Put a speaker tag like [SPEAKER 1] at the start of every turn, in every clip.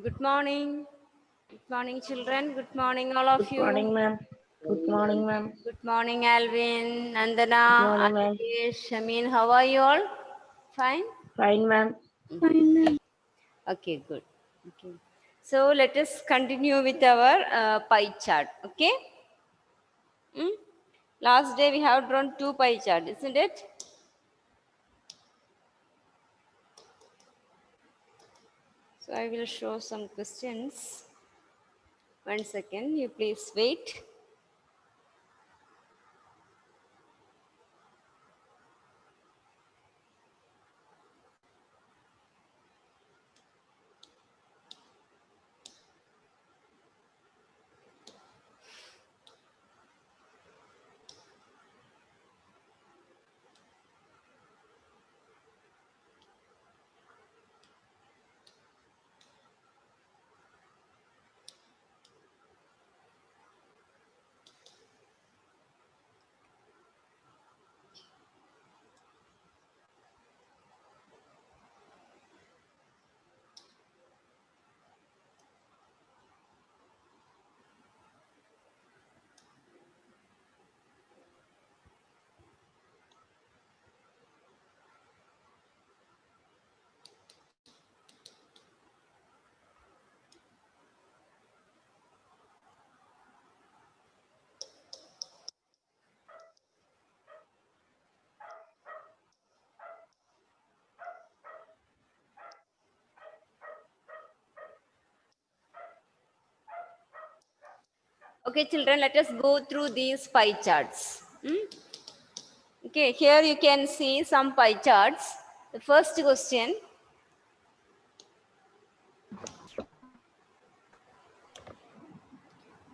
[SPEAKER 1] Good morning. Good morning, children. Good morning, all of
[SPEAKER 2] Good
[SPEAKER 1] you.
[SPEAKER 2] morning, ma'am. Good morning, ma'am.
[SPEAKER 1] Good morning, Alvin, Nandana,
[SPEAKER 2] Good morning, ma'am.
[SPEAKER 1] Adesh, Shamin. How are you all? Fine?
[SPEAKER 2] Fine, ma'am.
[SPEAKER 1] Okay, good. Okay. So let us continue with our pie chart. Okay? Last day we have drawn two pie chart, isn't it? So I will show some questions. 1 second, you please wait. Okay, children, let us go through these pie charts. Okay, here you can see some pie charts. The first question.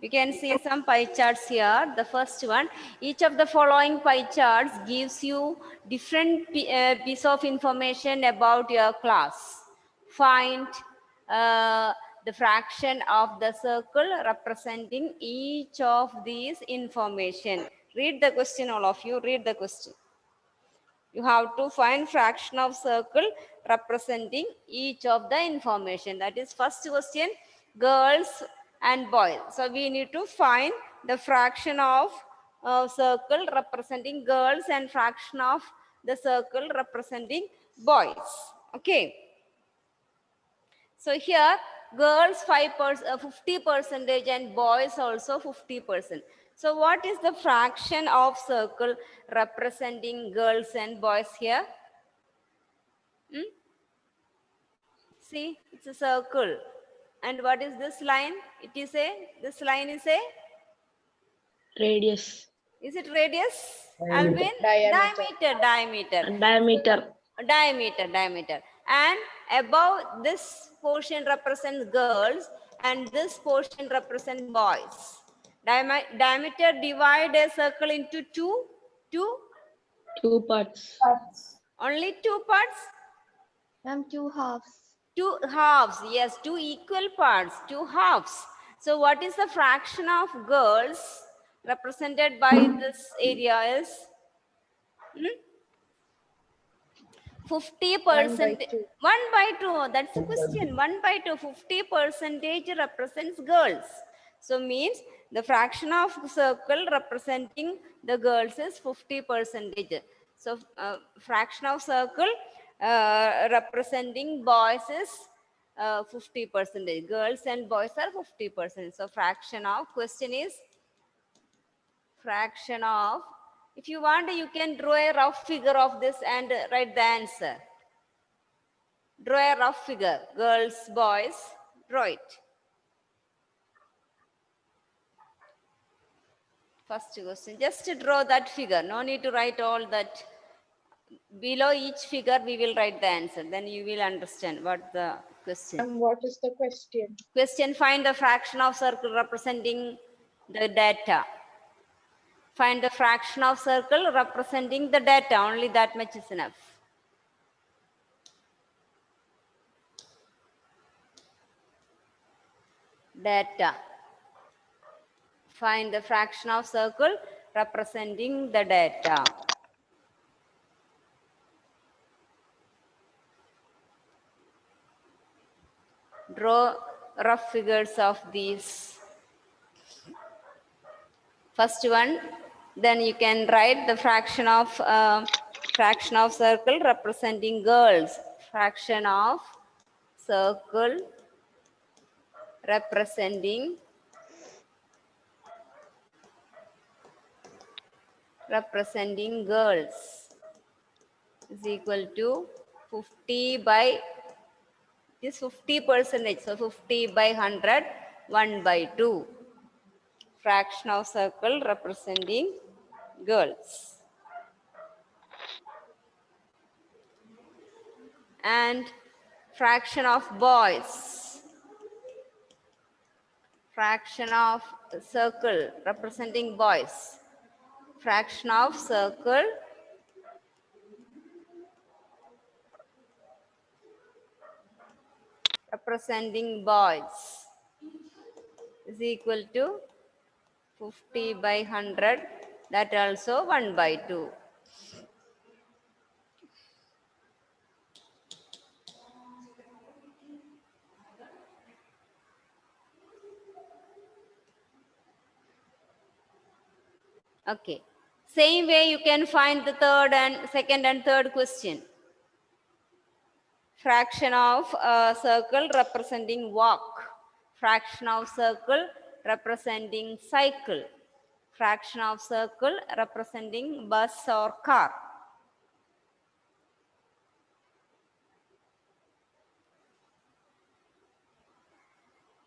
[SPEAKER 1] You can see some pie charts here. The first one, each of the following pie charts gives you different piece of information about your class. Find the fraction of the circle representing each of these information. Read the question, all of you. Read the question. You have to find fraction of circle representing each of the information. That is first question, girls and boys. So we need to find the fraction of circle representing girls and fraction of the circle representing boys. Okay. So here girls 50 percentage and boys also 50%. So what is the fraction of circle representing girls and boys here? See, it's a circle. And what is this line? This line is a?
[SPEAKER 2] Radius.
[SPEAKER 1] Is it radius?
[SPEAKER 2] Diameter.
[SPEAKER 1] Alvin?
[SPEAKER 3] Diameter.
[SPEAKER 1] Diameter.
[SPEAKER 2] Diameter.
[SPEAKER 1] Diameter. And above this portion represents girls and this portion represents boys. Diameter divide a circle into two?
[SPEAKER 2] Two parts.
[SPEAKER 1] Only two parts?
[SPEAKER 3] Ma'am, two halves.
[SPEAKER 1] Two halves, yes, two equal parts, two halves. So what is the fraction of girls represented by this area is 50%. 1/2. That's the question. 1/2. 50% represents girls. So means the fraction of circle representing the girls is 50%. So fraction of circle representing boys is 50%. Girls and boys are 50%. So fraction of question is fraction of. If you want, you can draw a rough figure of this and write the answer. Draw a rough figure. Girls, boys, draw it. First question. Just draw that figure. No need to write all that. Below each figure, we will write the answer. Then you will understand what the question.
[SPEAKER 3] And what is the question?
[SPEAKER 1] Question, find the fraction of circle representing the data. Find the fraction of circle representing the data. Only that much is enough. Data. Find the fraction of circle representing the data. Draw rough figures of these. First one, then you can write the fraction of circle representing girls. Fraction of circle representing girls is equal to 50 by this 50%. So 50 by 100, 1 by 2. Fraction of circle representing girls. And fraction of boys. Fraction of circle representing boys. Fraction of circle representing boys is equal to 50 by 100, that also 1 by 2. Okay. Same way you can find the second and third question. Fraction of a circle representing walk. Fraction of circle representing cycle. Fraction of circle representing bus or car.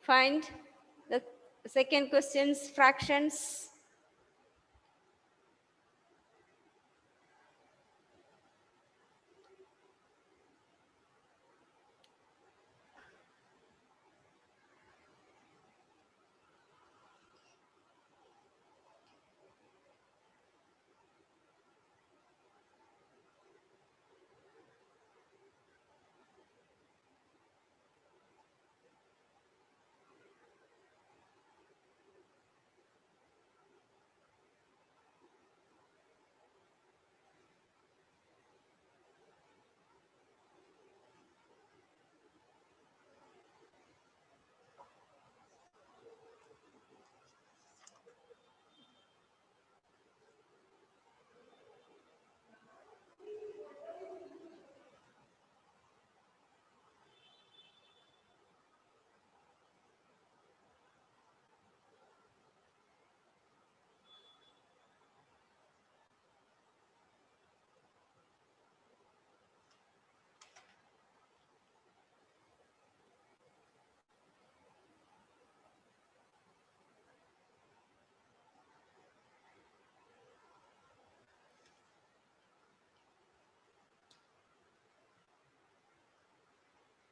[SPEAKER 1] Find the second question's fractions.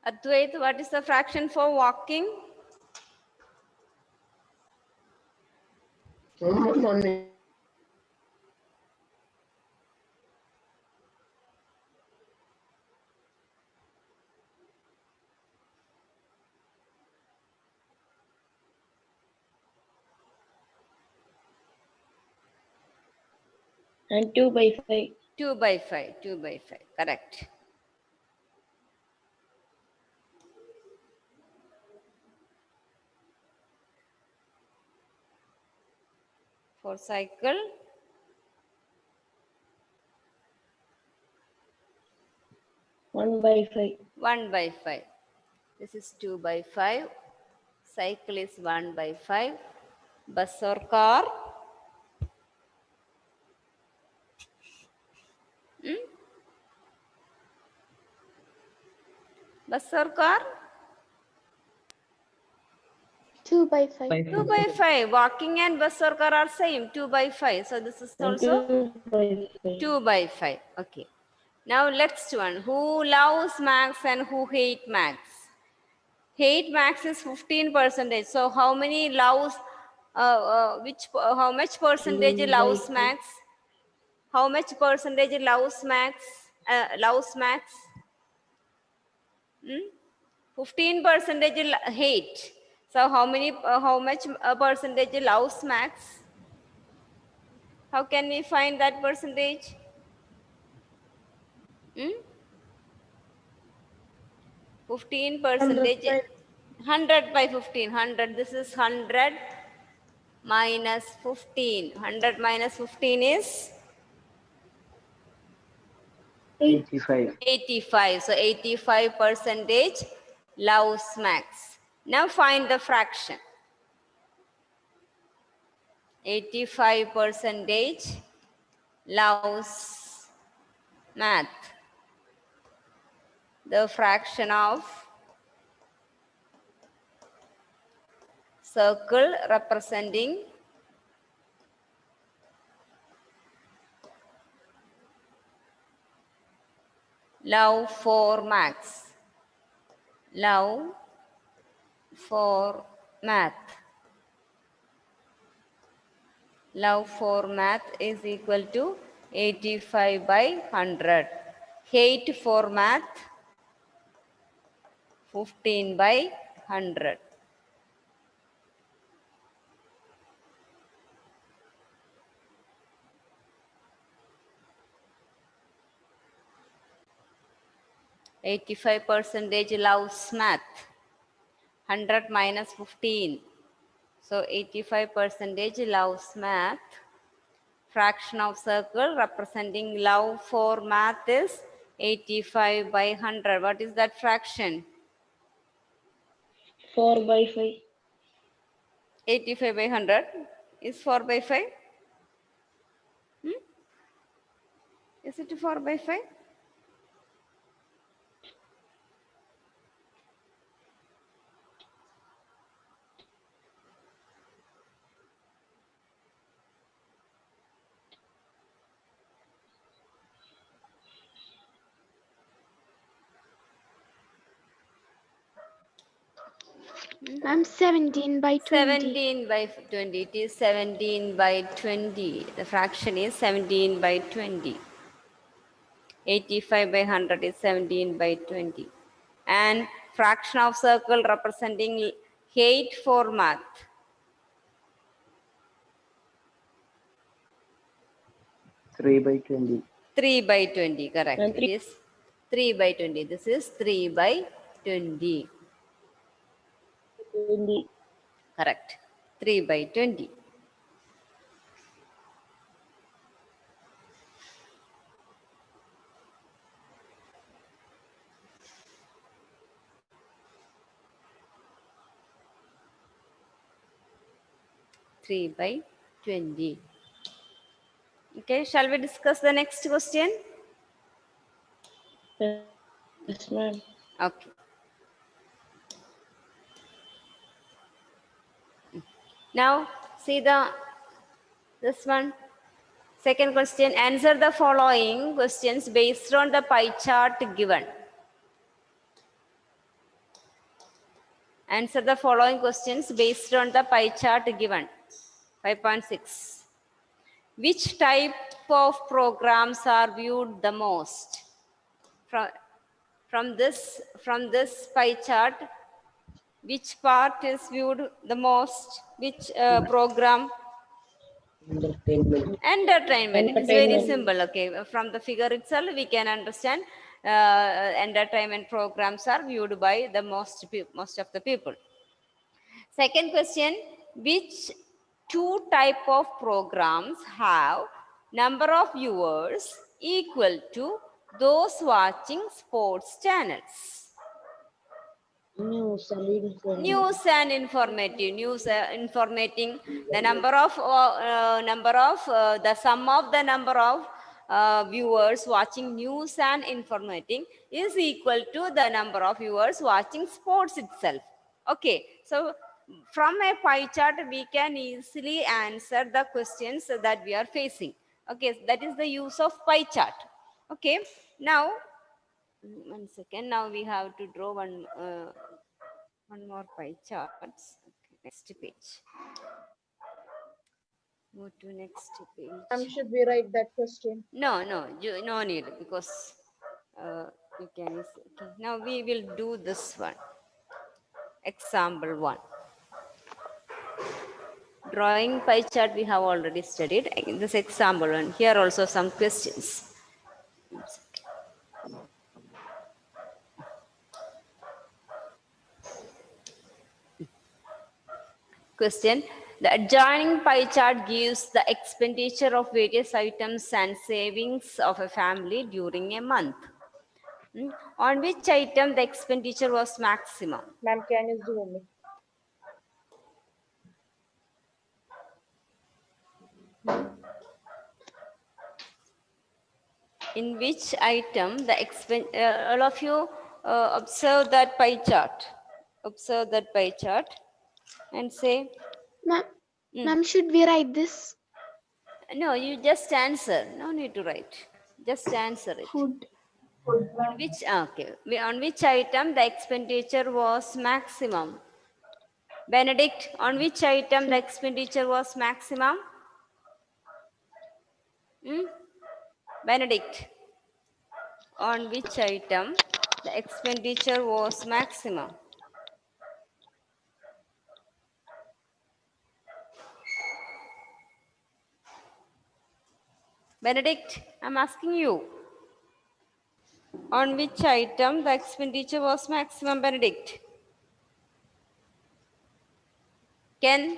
[SPEAKER 1] Advait, what is the fraction for walking?
[SPEAKER 2] 2 by 5.
[SPEAKER 1] 2 by 5. 2 by 5. Correct. For cycle,
[SPEAKER 2] 1 by 5.
[SPEAKER 1] 1 by 5. This is 2 by 5. Cycle is 1 by 5. Bus or car? Bus or car?
[SPEAKER 3] 2 by 5.
[SPEAKER 1] 2 by 5. Walking and bus or car are same. 2 by 5. So this is also
[SPEAKER 2] 2 by 5.
[SPEAKER 1] 2 by 5. Okay. Now next one. Who loves maths and who hate maths? Hate maths is 15%. So how many loves? How much percentage
[SPEAKER 2] 2 by
[SPEAKER 1] loves
[SPEAKER 2] 5.
[SPEAKER 1] maths? How much percentage loves maths? Loves maths? 15% hate. So how much percentage loves maths? How can we find that percentage? 15%. 100 by 15. 100. This is 100 minus 15. 100 minus 15 is
[SPEAKER 4] 85.
[SPEAKER 1] 85. So 85 percentage loves max. Now find the fraction. 85 percentage loves math. The fraction of circle representing love for max. Love for math. Love for math is equal to 85 by 100. Hate for math 15 by 100. "85 percentage loves math. 100 minus 15. So 85 percentage loves math. Fraction of circle representing love for math is 85 by 100. What is that fraction?
[SPEAKER 2] 4 by 5.
[SPEAKER 1] 85 by 100 is 4 by 5. Is it 4 by 5?
[SPEAKER 3] I'm 17 by 20.
[SPEAKER 1] 17 by 20. It is 17 by 20. The fraction is 17 by 20. 85 by 100 is 17 by 20. And fraction of circle representing hate for math.
[SPEAKER 4] 3 by 20.
[SPEAKER 1] 3 by 20, correct.
[SPEAKER 2] And
[SPEAKER 1] It is 3 by 20. This is 3 by 20.
[SPEAKER 2] 20.
[SPEAKER 1] Correct. 3 by 20. Three by 20. Okay, shall we discuss the next question?
[SPEAKER 2] Yes, ma'am.
[SPEAKER 1] Okay. Now see this one. Second question, answer the following questions based on the pie chart given. Answer the following questions based on the pie chart given. 5.6. Which type of programs are viewed the most? From this pie chart, which part is viewed the most? Which program?
[SPEAKER 4] Entertainment.
[SPEAKER 1] Entertainment. It is very
[SPEAKER 2] Entertainment.
[SPEAKER 1] simple. Okay, from the figure itself, we can understand entertainment programs are viewed by the most of the people. Second question, which two type of programs have number of viewers equal to those watching sports channels?
[SPEAKER 2] News and information.
[SPEAKER 1] News and informative. News informating the the sum of the number of viewers watching news and informating is equal to the number of viewers watching sports itself. Okay, so from a pie chart we can easily answer the questions that we are facing. Okay, that is the use of pie chart. Okay, now 1 second. Now we have to draw one more pie charts. Okay, next page. Go to next page.
[SPEAKER 5] Should we write that question?
[SPEAKER 1] No need, because you can. Okay. Now we will do this one. Example 1. Drawing pie chart we have already studied. This example 1. Here also some questions. Question. The adjoining pie chart gives the expenditure of various items and savings of a family during a month. On which item the expenditure was maximum?
[SPEAKER 2] Ma'am, can you zoom me?
[SPEAKER 1] In which item the all of you observe that pie chart. Observe that pie chart and say,
[SPEAKER 3] Ma'am, ma'am, should we write this?
[SPEAKER 1] no, you just answer. No need to write. Just answer it.
[SPEAKER 3] Food.
[SPEAKER 1] On which, okay, on which item the expenditure was maximum? Benedict, on which item the expenditure was maximum? Benedict, on which item the expenditure was maximum? Benedict, I'm asking you. On which item the expenditure was maximum, Benedict? Ken?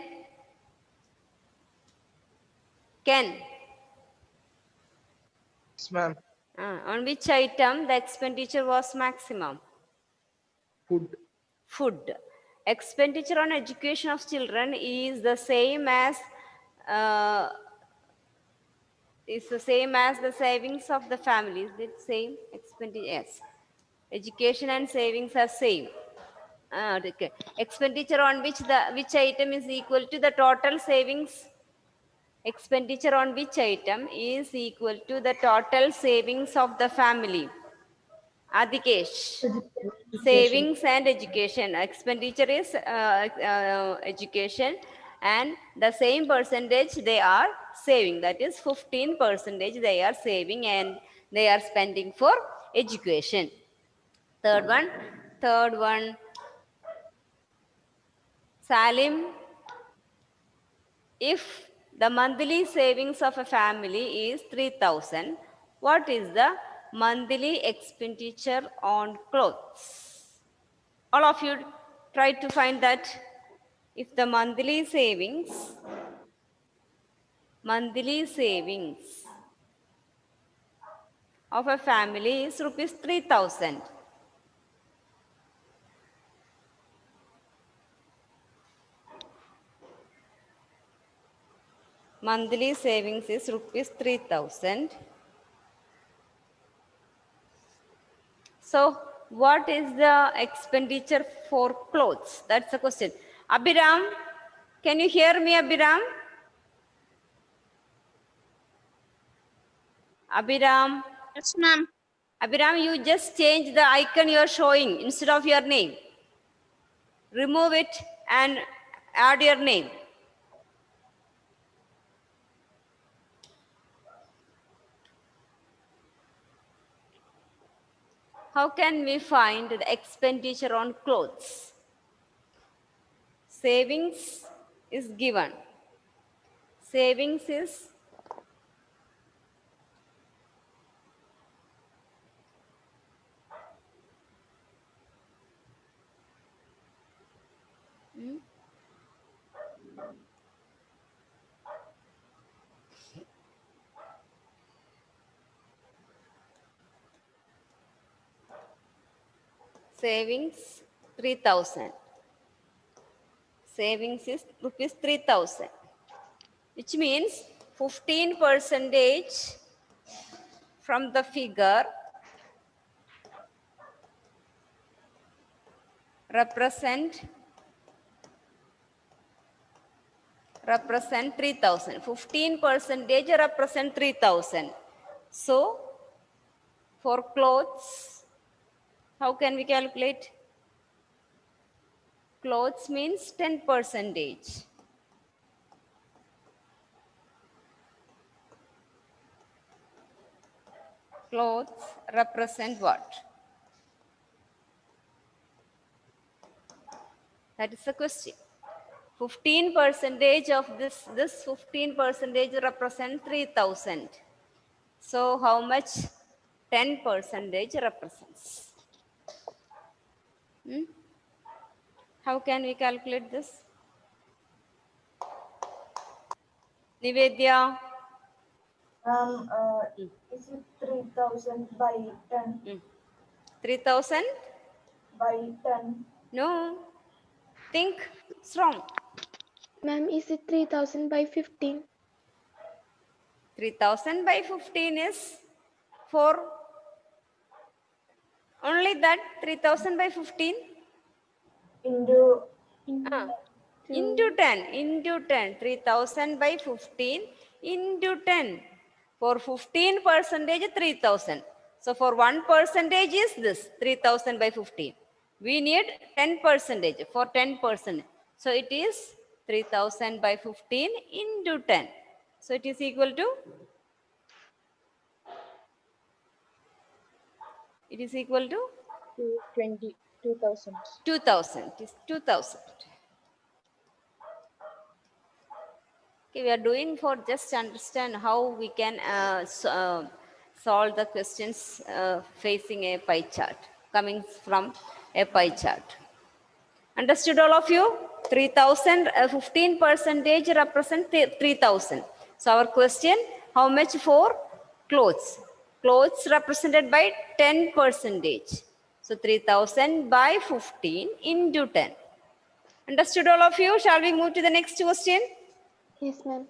[SPEAKER 1] Ken?
[SPEAKER 5] Yes, ma'am.
[SPEAKER 1] On which item the expenditure was maximum?
[SPEAKER 5] Food.
[SPEAKER 1] Food. Expenditure on education of children is the same as the savings of the family. Is it same expenditure? Yes. Education and savings are same. Okay. Expenditure on which item is equal to the total savings? Expenditure on which item is equal to the total savings of the family? Adikesh. Savings and education. Expenditure is education, and the same percentage they are saving. That is 15% they are saving and they are spending for education. Third one. Salim, if the monthly savings of a family is 3,000, what is the monthly expenditure on clothes? All of you try to find that. If the monthly savings of a family is rupees 3,000. Monthly savings is rupees 3,000. So, what is the expenditure for clothes? That's the question. Abhiram, can you hear me, Abhiram? Abhiram.
[SPEAKER 6] Yes, ma'am.
[SPEAKER 1] Abhiram, you just change the icon you are showing instead of your name. Remove it and add your name. How can we find the expenditure on clothes? Savings is given. Savings is savings 3,000. Savings is rupees 3,000, which means 15% from the figure represent 3,000. 15% represent 3,000. So, for clothes, how can we calculate? Clothes means 10%. Clothes represent what? That is the question. 15% of this 15% represent 3,000. So how much 10% represents? How can we calculate this? Nivedya?
[SPEAKER 6] Is it 3000 by 10?
[SPEAKER 1] 3000?
[SPEAKER 6] By 10.
[SPEAKER 1] No. Think. Strong.
[SPEAKER 3] Ma'am, is it 3000 by 15?
[SPEAKER 1] 3000 by 15 is for only that 3000 by 15?
[SPEAKER 6] Into
[SPEAKER 1] Into 10. Into 10. 3000 by 15 into 10. For 15 percentage, 3000. So for 1 percentage is this 3000 by 15. We need 10 percentage for 10%. So it is 3000 by 15 into 10. So it is equal to? It is equal to?
[SPEAKER 2] 2000.
[SPEAKER 1] 2000. It is 2000. Okay, we are doing for just understand how we can solve the questions facing a pie chart, coming from a pie chart. Understood all of you? 3000, 15 percentage represent 3000. So our question, how much for clothes? Clothes represented by 10 percentage. So 3000 by 15 into 10. Understood all of you? Shall we move to the next question?
[SPEAKER 3] Yes, ma'am.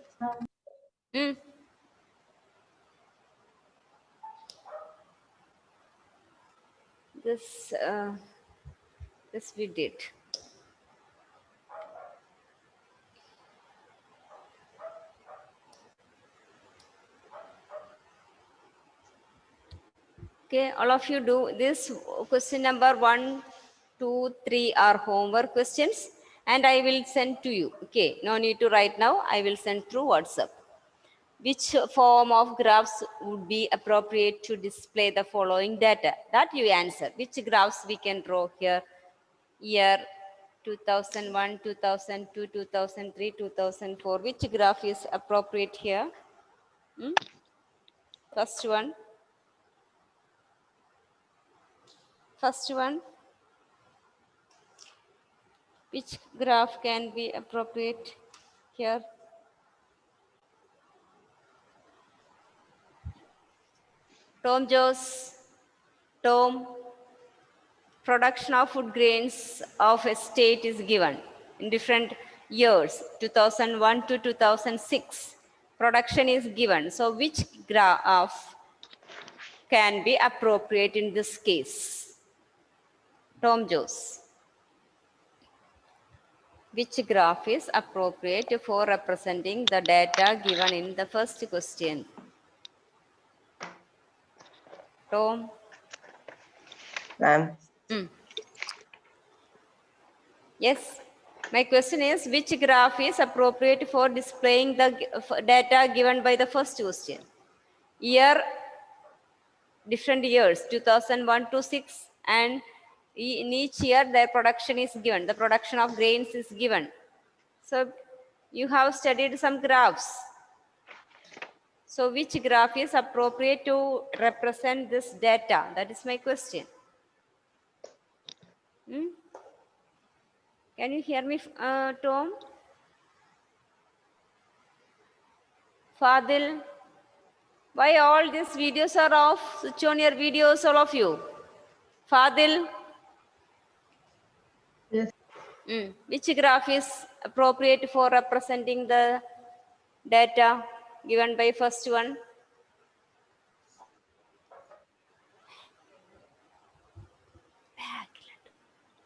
[SPEAKER 1] This we did. Okay, all of you do this. Question number 1, 2, 3 are homework questions, and I will send to you. Okay, no need to write now. I will send through WhatsApp. Which form of graphs would be appropriate to display the following data? That you answer. Which graphs we can draw here? Year 2001, 2002, 2003, 2004. Which graph is appropriate here? First one. First one. Which graph can be appropriate here? Tom Jones. Tom. Production of food grains of a state is given in different years, 2001 to 2006. Production is given. So which graph can be appropriate in this case? Tom Jones. Which graph is appropriate for representing the data given in the first question? Tom?
[SPEAKER 4] Ma'am,
[SPEAKER 1] Yes. My question is, which graph is appropriate for displaying the data given by the first question? Year, different years, 2001 to 6, and in each year their production is given. The production of grains is given. So you have studied some graphs. So which graph is appropriate to represent this data? That is my question. Can you hear me, Tom? Fadil? Why all these videos are off? Switch on your videos, all of you. Fadil?
[SPEAKER 2] Yes.
[SPEAKER 1] Which graph is appropriate for representing the data given by first one?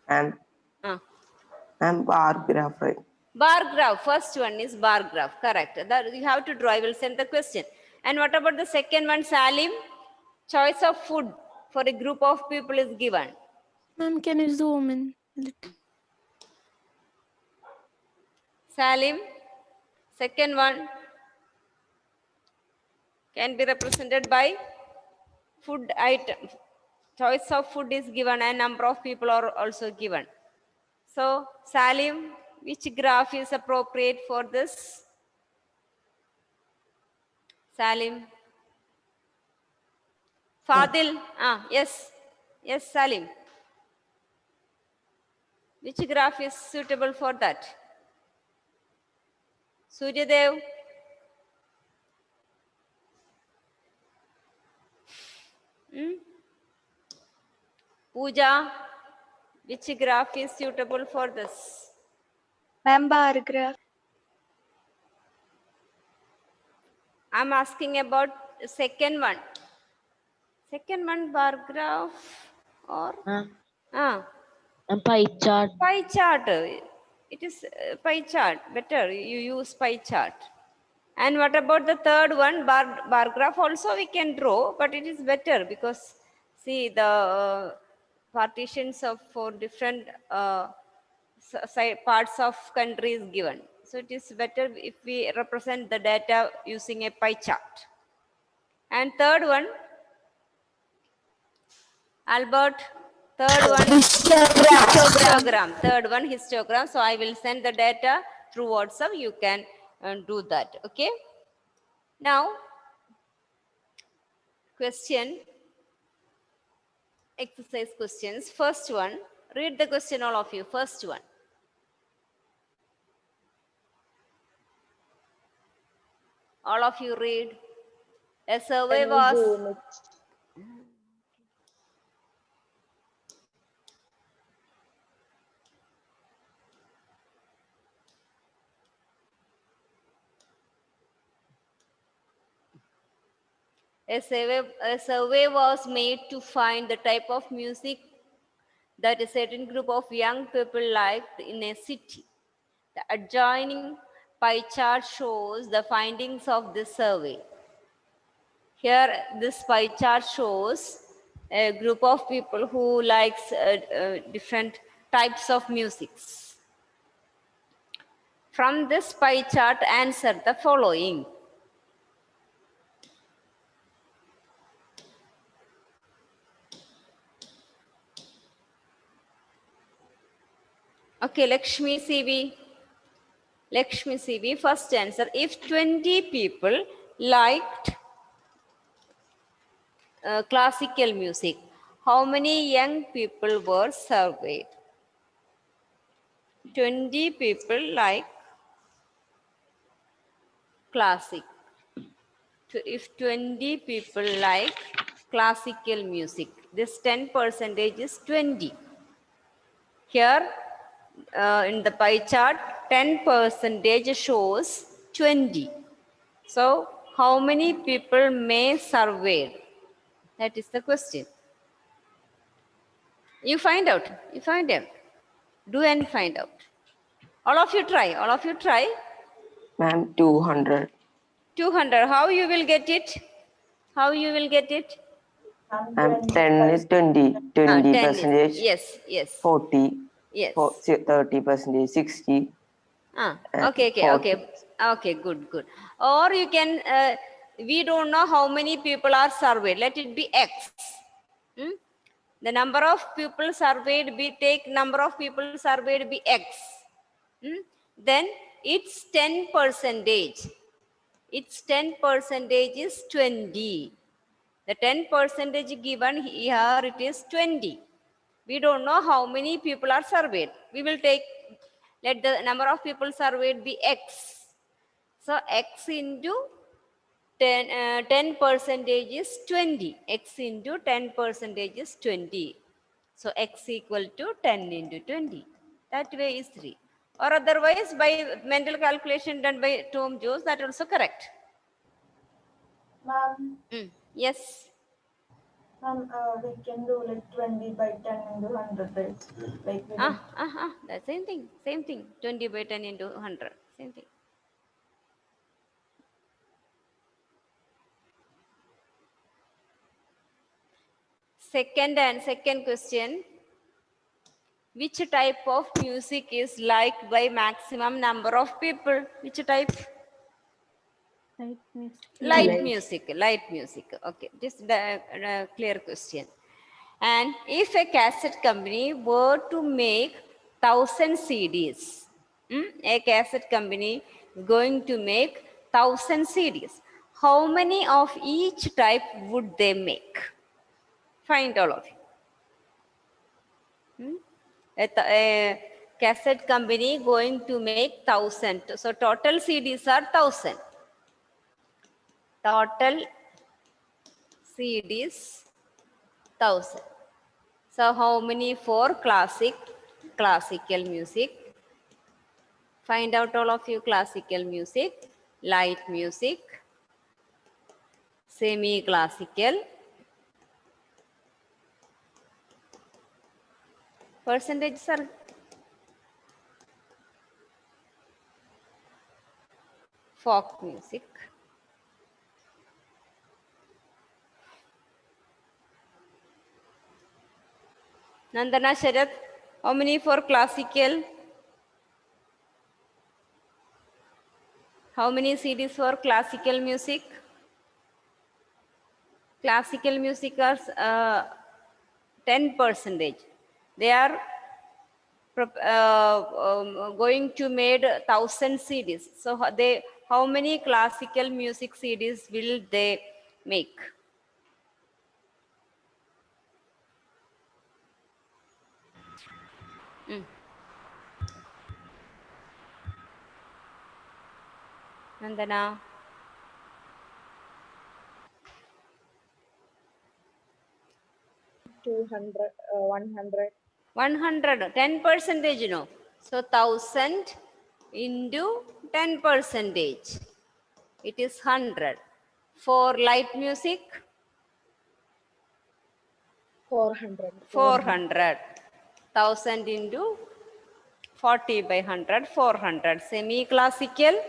[SPEAKER 4] and bar graph, right?
[SPEAKER 1] Bar graph. First one is bar graph. Correct. That you have to draw. I will send the question. And what about the second one, Salim? Choice of food for a group of people is given.
[SPEAKER 7] Ma'am, can you zoom in a little?
[SPEAKER 1] Salim, second one can be represented by food item. Choice of food is given and number of people are also given. So, Salim, which graph is appropriate for this? Salim. Fadil, yes. Yes, Salim. Which graph is suitable for that? Suryadev, Hmm? Pooja, which graph is suitable for this?
[SPEAKER 3] Ma'am, bar graph.
[SPEAKER 1] I'm asking about second one. Second one, bar graph or ah,
[SPEAKER 8] Pie chart.
[SPEAKER 1] pie chart. It is pie chart. Better you use pie chart. And what about the third one, bar graph? Also we can draw, but it is better because see the partitions of for different parts of country is given. So it is better if we represent the data using a pie chart. And third one, Albert, third one, histogram. Third one, histogram. So I will send the data through WhatsApp. You can do that. Okay. Now, question, exercise questions. First one, read the question, all of you. First one. All of you read. A survey
[SPEAKER 2] Can you
[SPEAKER 1] was.
[SPEAKER 2] zoom it?
[SPEAKER 1] A survey was made to find the type of music that a certain group of young people liked in a city. The adjoining pie chart shows the findings of this survey. Here, this pie chart shows a group of people who likes different types of musics. From this pie chart, answer the following. Okay, Lakshmi CV. Lakshmi CV, first answer. If 20 people liked classical music, how many young people were surveyed? 20 people like classic. If 20 people like classical music, this 10% is 20. Here in the pie chart, 10% shows 20. So how many people may survey? That is the question. You find out. You find out. Do and find out. All of you try. All of you try.
[SPEAKER 4] Ma'am, 200.
[SPEAKER 1] 200. How you will get it? How you will get it?
[SPEAKER 4] Ma'am, 10 is 20. 20
[SPEAKER 1] 10 is,
[SPEAKER 4] percentage.
[SPEAKER 1] yes, yes.
[SPEAKER 4] 40.
[SPEAKER 1] Yes.
[SPEAKER 4] 30 percentage. 60.
[SPEAKER 1] Okay.
[SPEAKER 4] 40.
[SPEAKER 1] Okay, good. Or you can, we don't know how many people are surveyed. Let it be X. The number of people surveyed, we take number of people surveyed be X. Then it's 10%. Its 10% is 20. The 10% given here, it is 20. We don't know how many people are surveyed. We will take, let the number of people surveyed be X. So X into 10% is 20. X into 10% is 20. So X equal to 10 into 20. That way is 3. Or otherwise by mental calculation done by Tom Jones, that also correct.
[SPEAKER 6] Ma'am,
[SPEAKER 1] Yes.
[SPEAKER 6] ma'am, we can do like 20 by 10 into 100, right? Like we did.
[SPEAKER 1] That's same thing. 20 by 10 into 100. Same thing. Second question. Which type of music is liked by maximum number of people? Which type? Light music. Okay, this is the clear question. And if a cassette company were to make 1,000 CDs, a cassette company is going to make 1,000 CDs. How many of each type would they make? Find all of you. A cassette company going to make 1,000. So total CDs are 1,000. Total CDs 1000. So how many for classical music? Find out all of you. Classical music, light music, semi-classical. Percentages are folk music. Nandana, Sharat, how many for classical? How many CDs for classical music? Classical music are 10%. They are going to made 1000 CDs. So how many classical music CDs will they make? Nandana.
[SPEAKER 2] 200, 100.
[SPEAKER 1] 100, 10%, you know. So 1000 into 10%. It is 100. For light music,
[SPEAKER 2] 400.
[SPEAKER 1] 400. 1000 into 40 by 100, 400. Semi-classical,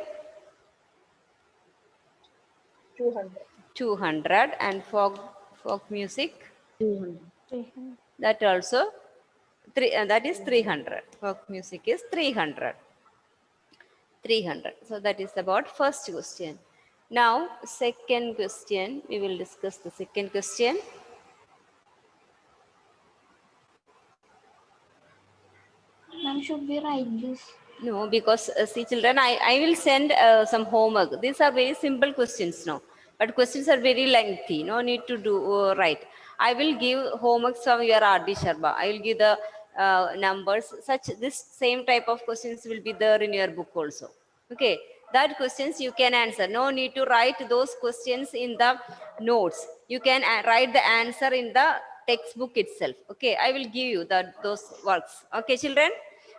[SPEAKER 2] 200.
[SPEAKER 1] 200. And folk music,
[SPEAKER 2] 200.
[SPEAKER 7] 300.
[SPEAKER 1] that also, that is 300. Folk music is 300. 300. So that is about first question. Now, second question, we will discuss the second question.
[SPEAKER 3] Ma'am, should we write this?
[SPEAKER 1] No, because see children, I will send some homework. These are very simple questions now, but questions are very lengthy. No need to do write. I will give homework from your R.D. Sharma. I will give the numbers. This same type of questions will be there in your book also. Okay, that questions you can answer. No need to write those questions in the notes. You can write the answer in the textbook itself. Okay, I will give you those works. Okay, children.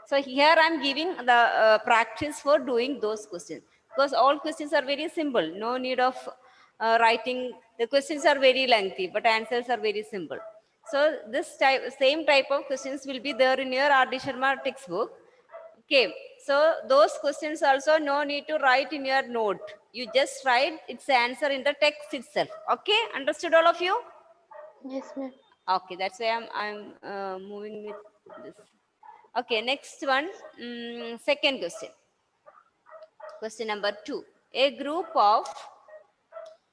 [SPEAKER 1] So here I am giving the practice for doing those questions, because all questions are very simple. No need of writing. The questions are very lengthy, but answers are very simple. So this same type of questions will be there in your R.D. Sharma textbook. Okay, so those questions also no need to write in your note. You just write its answer in the text itself. Okay, understood all of you?
[SPEAKER 3] Yes, ma'am.
[SPEAKER 1] Okay, that's why I'm moving with this. Okay, next one, second question. Question number 2. A group of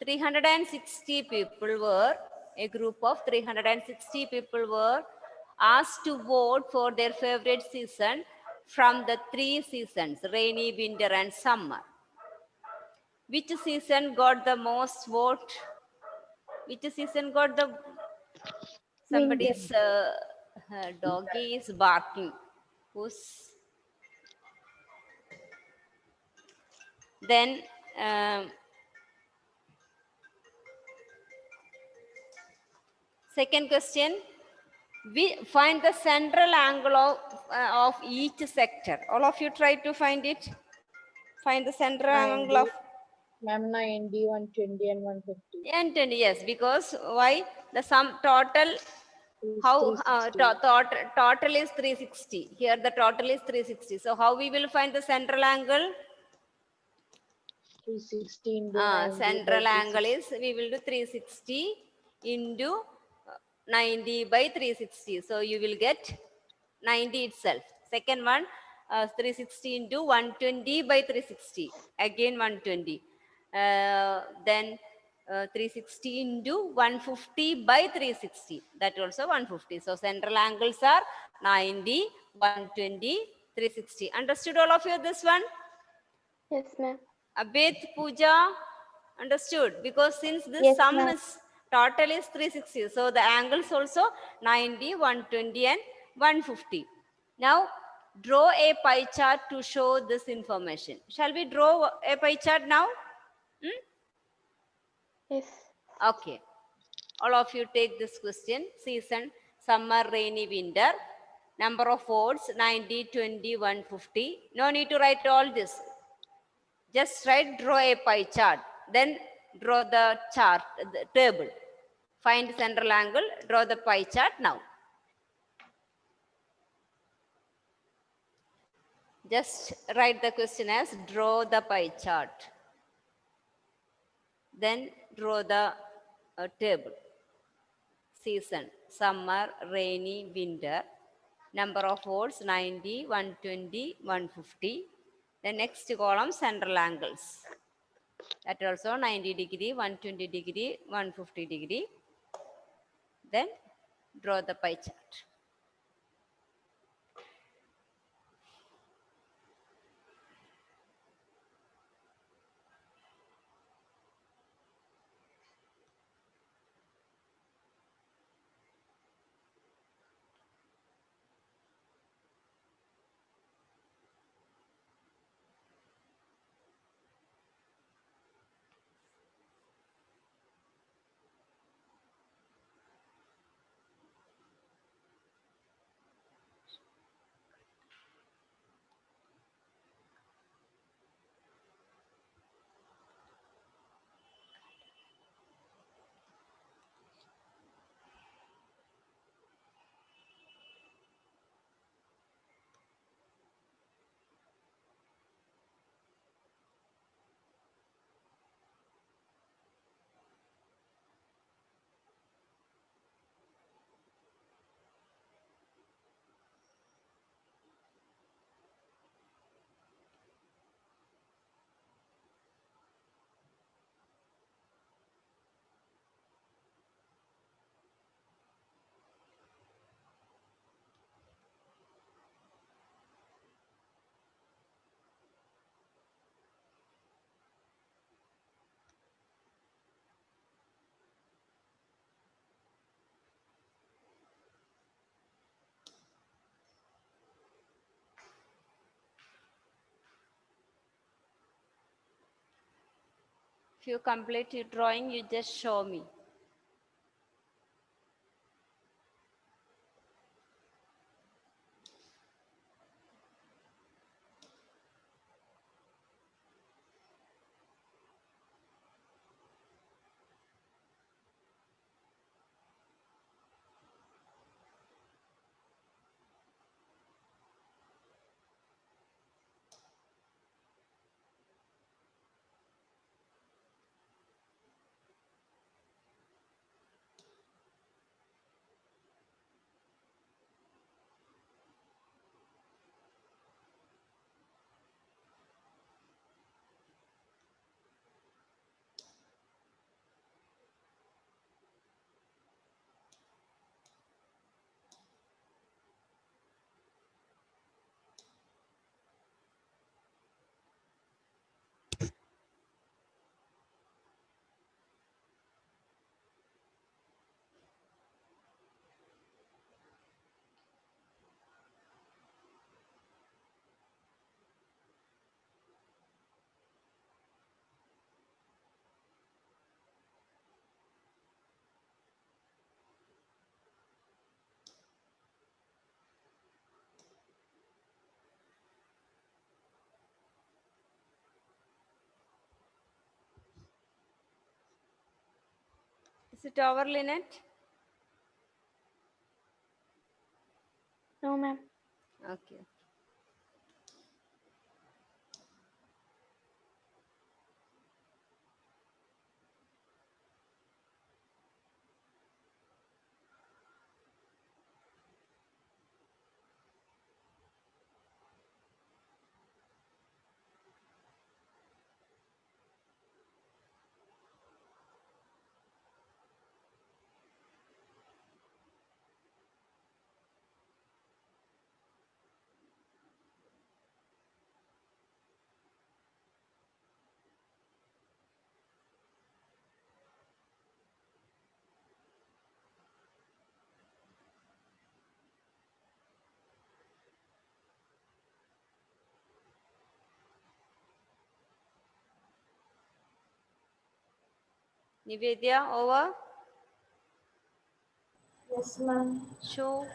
[SPEAKER 1] 360 people were asked to vote for their favorite season from the 3 seasons, rainy, winter, and summer. Which season got the most vote? Which season got the... Somebody's doggy is barking. Who's... Then second question, we find the central angle of each sector. All of you try to find it. Find the central
[SPEAKER 2] 90.
[SPEAKER 1] angle of...
[SPEAKER 2] Ma'am, 90, 120, and 150.
[SPEAKER 1] And yes, because why? The sum total,
[SPEAKER 2] Is
[SPEAKER 1] how
[SPEAKER 2] 360.
[SPEAKER 1] total is 360. Here the total is 360. So how we will find the central angle?
[SPEAKER 2] 360 into 90
[SPEAKER 1] Central
[SPEAKER 2] by
[SPEAKER 1] angle is, we will do 360 into 90 by 360. So you will get 90 itself. Second one, 360 into 120 by 360. Again 120. Then 360 into 150 by 360. That also 150. So central angles are 90, 120, 360. Understood all of you this one?
[SPEAKER 3] Yes, ma'am.
[SPEAKER 1] Abed, Pooja, understood? Because since this
[SPEAKER 3] Yes,
[SPEAKER 1] sum
[SPEAKER 3] ma'am.
[SPEAKER 1] is total is 360, so the angles also 90, 120, and 150. Now draw a pie chart to show this information. Shall we draw a pie chart now?
[SPEAKER 3] Yes.
[SPEAKER 1] Okay. All of you take this question. Season, summer, rainy, winter. Number of words, 90, 20, 150. No need to write all this. Just write, draw a pie chart. Then draw the chart, the table. Find central angle, draw the pie chart now. Just write the question as draw the pie chart. Then draw the table. Season, summer, rainy, winter. Number of words, 90, 120, 150. The next column, central angles. That also 90 degree, 120 degree, 150 degree. Then draw the pie chart. If you complete your drawing, you just show me. Is it over, Lynette?
[SPEAKER 3] No, ma'am.
[SPEAKER 1] Okay. Nivedya, over?
[SPEAKER 6] Yes, ma'am.
[SPEAKER 1] Show.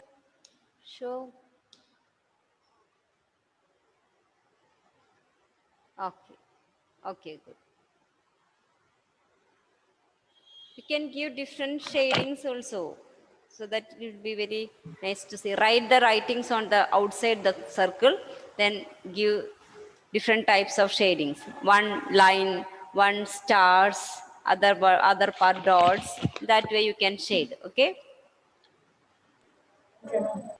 [SPEAKER 1] Okay, good. You can give different shadings also, so that it will be very nice to see. Write the writings on the outside the circle, then give different types of shadings. One line, one stars, other part dots. That way you can shade. Okay.
[SPEAKER 6] Okay, ma'am.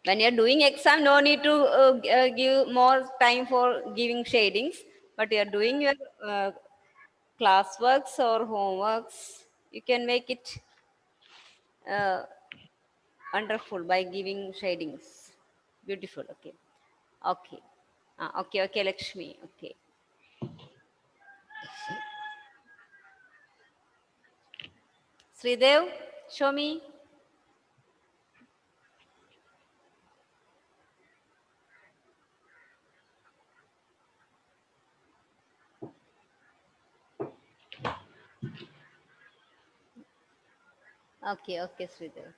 [SPEAKER 1] When you're doing exam, no need to give more time for giving shadings. But you're doing your classworks or homeworks, you can make it wonderful by giving shadings. Beautiful. Okay. Okay. Okay, Lakshmi. Okay. Sridev, show me. Okay, Sridev.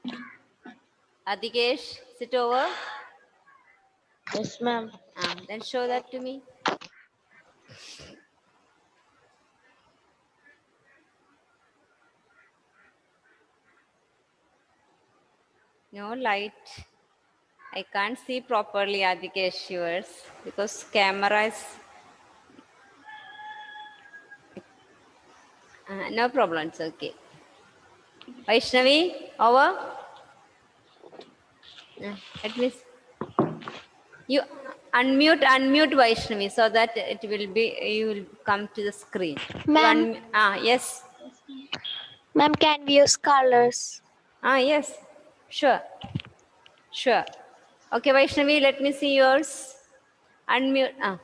[SPEAKER 1] Okay. Adikesh, sit over.
[SPEAKER 2] Yes, ma'am.
[SPEAKER 1] Then show that to me. No light. I can't see properly, Adikesh, yours, because camera is. No problem. It's okay. Vaishnavi, over. At least you unmute Vaishnavi so that it will be, you will come to the screen.
[SPEAKER 3] Ma'am.
[SPEAKER 1] Yes.
[SPEAKER 3] Ma'am, can we use colors?
[SPEAKER 1] Yes. Sure. Okay, Vaishnavi, let me see yours. Unmute.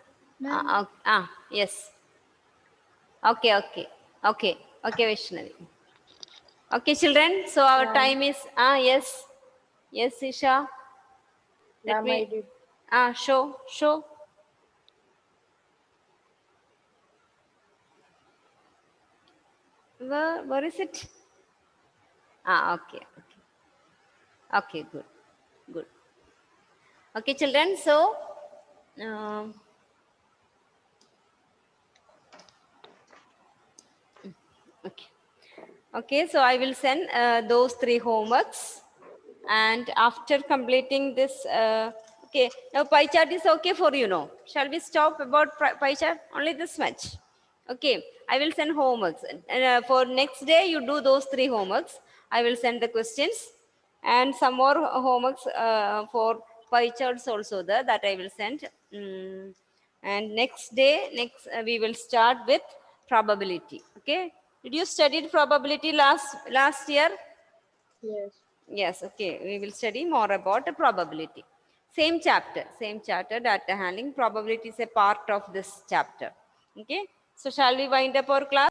[SPEAKER 1] Yes. Okay, Vaishnavi. Okay, children. So our time is, yes. Yes, Isha. Let
[SPEAKER 2] Ma'am, I
[SPEAKER 1] me,
[SPEAKER 2] did.
[SPEAKER 1] show. Where is it? Okay, good. Okay, children. So, okay. So I will send those 3 homeworks, and after completing this, okay. Now pie chart is okay for you, no? Shall we stop about pie chart? Only this much. Okay. I will send homeworks, and for next day you do those 3 homeworks. I will send the questions and some more homeworks for pie charts also there, that I will send. And next day, we will start with probability. Okay. Did you study probability last year?
[SPEAKER 2] Yes.
[SPEAKER 1] Yes. Okay. We will study more about the probability. Same chapter, data handling. Probability is a part of this chapter. Okay. So shall we wind up our class?